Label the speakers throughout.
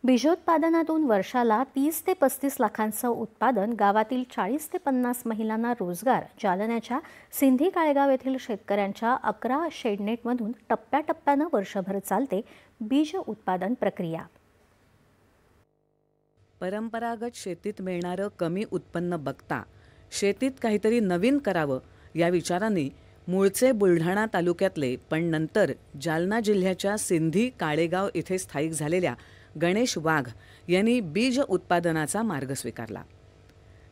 Speaker 1: बीजोत्पादनातून वर्षाला 30 ते 35 लाखांचं उत्पादन, गावातील 40 ते 50 महिलांना रोजगार. जालन्याच्या सिंधी काळेगाव येथील शेतकऱ्यांच्या 11 शेडनेटमधून टप्प्याटप्प्यानं वर्षभर चालते बीज उत्पादन प्रक्रिया.
Speaker 2: परंपरागत शेतीत मिळणारं कमी उत्पन्न बघता शेतीत काहीतरी नवीन करावं या विचाराने मूळचे बुलढाणा तालुक्यातले पण नंतर जालना जिल्ह्याच्या सिंधी काळेगाव इथे स्थायिक झालेल्या गणेश वाघ यांनी बीज उत्पादनाचा मार्ग स्वीकारला.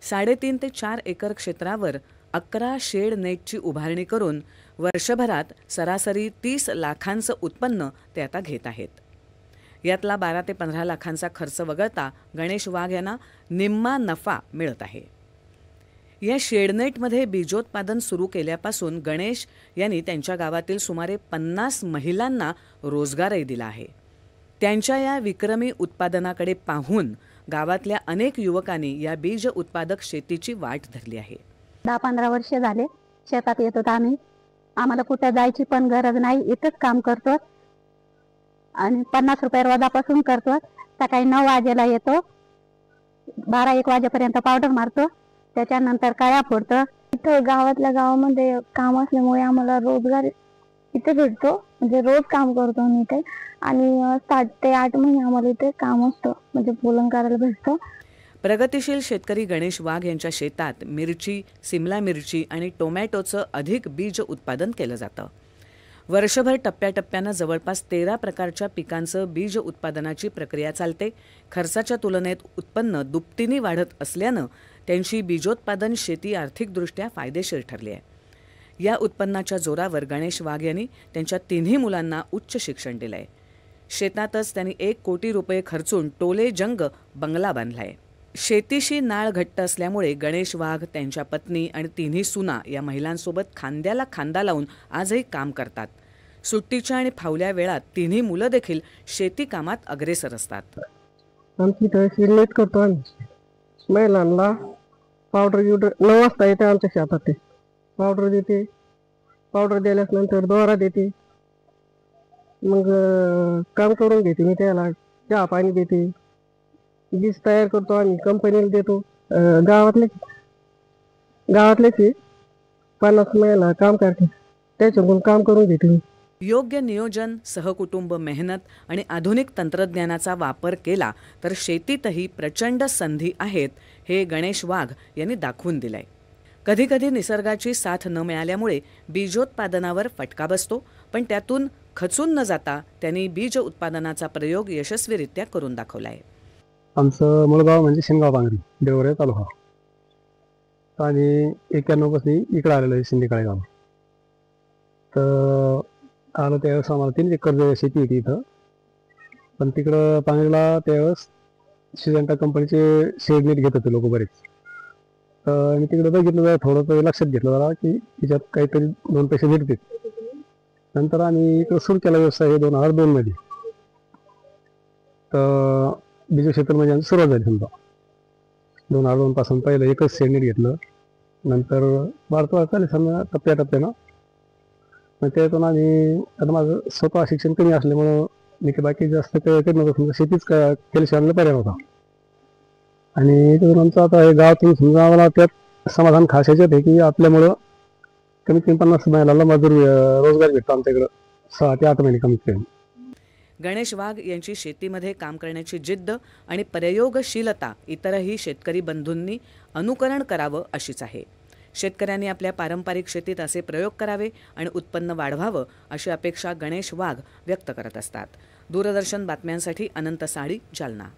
Speaker 2: 3.5 ते 4 एकर क्षेत्रावर 11 शेड नेटची उभारणी करून वर्षभरात सरासरी 30 लाखांचं उत्पन्न ते आता घेत आहेत. यातला 12 ते 15 लाखांचा खर्च वगळता गणेश वाघ यांना निम्मा नफा मिळत आहे. या शेडनेटमध्ये बीजोत्पादन सुरू केल्यापासून गणेश यांनी त्यांच्या गावातील सुमारे 50 महिलांना रोजगारही दिला आहे. त्यांच्या या विक्रमी उत्पादनाकडे पाहून गावातल्या अनेक युवकांनी या बीज उत्पादक शेतीची वाट धरली आहे.
Speaker 3: 10-15 वर्ष झाले शेतात येतो आम्ही. आम्हाला कुठे जायची पण गरज नाही, इथंच काम करतो आणि 50 रुपये रोजापासून करतो. सकाळी 9 वाजेला येतो, 12-1 वाजेपर्यंत पावडर मारतो, त्याच्यानंतर काया फोडतो.
Speaker 4: इथं गावातल्या गावामध्ये काम असल्यामुळे आम्हाला रोजगार इथे भेटतो, म्हणजे रोज काम करतो आम्ही इथे. आणि 7 ते 8 महिने आम्हाला इथे काम असतं, म्हणजे बोलन करायला भेटतं.
Speaker 2: प्रगतिशील शेतकरी गणेश वाघ यांच्या शेतात मिरची, सिमला मिरची आणि टोमॅटोचं अधिक बीज उत्पादन केलं जातं. वर्षभर टप्प्याटप्प्यानं जवळपास 13 प्रकारच्या पिकांचं बीज उत्पादनाची प्रक्रिया चालते. खर्चाच्या तुलनेत उत्पन्न दुपटीने वाढत असल्यानं त्यांची बीजोत्पादन शेती आर्थिकदृष्ट्या फायदेशीर ठरली आहे. या उत्पन्नाच्या जोरावर गणेश वाघ यांनी त्यांच्या 3 मुलांना उच्च शिक्षण दिलं आहे. शेतातच त्यांनी 1 कोटी रुपये खर्चून टोले जंग बंगला बांधलाय. शेतीशी नाळ घट्ट असल्यामुळे गणेश वाघ, त्यांच्या पत्नी आणि 3 सुना या महिलांसोबत खांद्याला खांदा लावून आजही काम करतात. सुट्टीच्या आणि फावल्या वेळात 3 मुलं देखील शेती कामात अग्रेसर असतात.
Speaker 5: आमची शेडनेट करतो आम्ही. महिलांना पावडर 9 वाजता येते आमच्या शेतात. ते पावडर देते, पावडर दिल्यानंतर दोरा देते, मग काम करून घेते मी, त्याला चहा पाणी देते, बीज तयार करतो आम्ही, कंपनीला देतो. गावातले 50 महिला काम करते, त्याच्याकडून काम करून घेते मी.
Speaker 2: योग्य नियोजन, सहकुटुंब मेहनत आणि आधुनिक तंत्रज्ञानाचा वापर केला तर शेतीतही प्रचंड संधी आहेत, हे गणेश वाघ यांनी दाखवून दिलंय. कधीकधी निसर्गाची साथ न मिळाल्यामुळे बीजोत्पादनावर फटका बसतो, पण त्यातून खचून न जाता त्यांनी बीज उत्पादनाचा प्रयोग यशस्वीरित्या करून दाखवलाय.
Speaker 6: आमचं मूळ गाव म्हणजे शिंगाव बांगरी, देवरे तालुका. आणि 91 पासून इकडे आलेलो आहे सिंधी काळेगाव. तर आलो त्यावेळेस आम्हाला 3 एकर शेती होती इथं, पण तिकडं पांगरीला त्यावेळेस सिजंटा कंपनीचे शेडनेट घेत होते लोक बरेच. तर मी तिकडे बघितलं जरा, थोडं लक्षात घेतलं जरा की तिच्यात काहीतरी 2 पैसे भेटतील. नंतर आम्ही इकडं सुरू केला व्यवसाय 2002 मध्ये. तर बीज क्षेत्र म्हणजे आमची सुरुवात झाली. समजा 2002 पासून पहिलं एकच शेडनेट घेतलं, नंतर वाढतो चालेल समजा टप्प्याटप्प्यानं. मग त्यातून आम्ही, आता माझं स्वतः शिक्षण कमी असल्यामुळं मी काही बाकी जास्त करीत नव्हतं, समजा शेतीच केल्याशिवाय आम्हाला पर्याय नव्हता. आणि त्यातून आमचं आता हे गावातून समजा आम्हाला त्यात समाधान खास याच्यात आहे की आपल्यामुळं कमीत कमी 50 महिलांना मजूर रोजगार भेटतो आमच्याकडं 6 ते 8 महिने कमीत कमी.
Speaker 2: गणेश वाघ यांची शेतीमध्ये काम करण्याची जिद्द आणि प्रयोगशीलता इतरही शेतकरी बंधूंनी अनुकरण करावं अशीच आहे. शेतकऱ्यांनी आपल्या पारंपरिक शेतीत असे प्रयोग करावे आणि उत्पन्न वाढवावं अशी अपेक्षा गणेश वाघ व्यक्त करत असतात. दूरदर्शन बातम्यांसाठी अनंत साळी, जालना.